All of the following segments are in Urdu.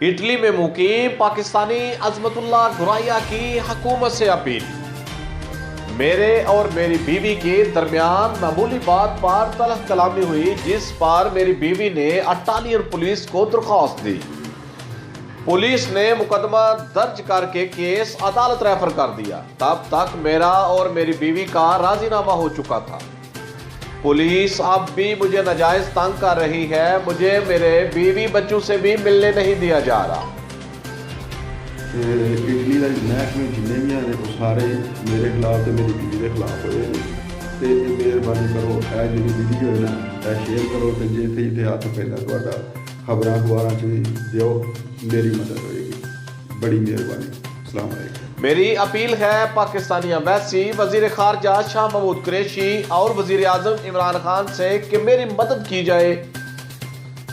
اٹلی میں مقیم پاکستانی عظمت اللہ گھرائیا کی حکومت سے اپیل۔ میرے اور میری بیوی کے درمیان معمولی بات پر تلخ کلامی ہوئی، جس پر میری بیوی نے اٹالین پولیس کو درخواست دی۔ پولیس نے مقدمہ درج کر کے کیس عدالت ریفر کر دیا۔ تب تک میرا اور میری بیوی کا راضی نامہ ہو چکا تھا۔ پولیس اب بھی مجھے ناجائز تنگ کر رہی ہے، مجھے میرے بیوی بچوں سے بھی ملنے نہیں دیا جا رہا۔ اٹلی کا محکمے جننے بھی ہیں وہ سارے میرے خلاف تو میری بیوی کے خلاف ہوئے تو مہربانی کرو اے جی ویڈیو ہے نا اے شیئر کرو تو جی ہاتھ پہلا تا خبر اخبار دیو، میری مدد ہوئے گی، بڑی مہربانی۔ السلام علیکم۔ میری اپیل ہے پاکستانی ایمبیسی، وزیر خارجہ شاہ محمود قریشی اور وزیر اعظم عمران خان سے کہ میری مدد کی جائے،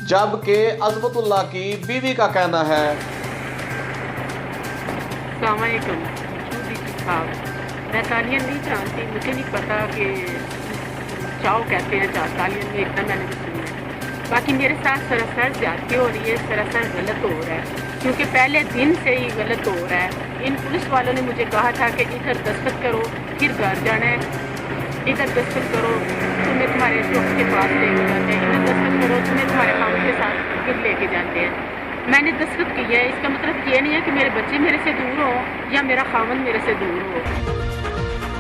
جبکہ عظمت اللہ کی بیوی کا کہنا ہے۔ السلام علیکم صاحب، میں تالین نہیں جانتی، مجھے نہیں پتا کہ چاؤ کہتے ہیں تالین میں، اتنا میں نے بھی سنا ہے۔ باقی میرے ساتھ سراسر زیادتی ہو رہی ہے، سراسر غلط ہو رہا ہے، کیونکہ پہلے دن سے ہی غلط ہو رہا ہے۔ ان پولیس والوں نے مجھے کہا تھا کہ ادھر دستخط کرو پھر گھر جانا ہے، ادھر دستخط کرو تمہیں تمہارے شوق کے پاس لے کے جاتے ہیں، ادھر دستخط کرو تمہیں تمہارے خامن کے ساتھ پھر لے کے جاتے ہیں۔ میں نے دستخط کیا ہے، اس کا مطلب یہ نہیں ہے کہ میرے بچے میرے سے دور ہوں یا میرا خامن میرے سے دور ہو۔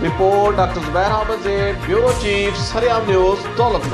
رپورٹ ڈاکٹر زبیر احمد زیب، بیورو چیف سریام نیوز، دولت میں۔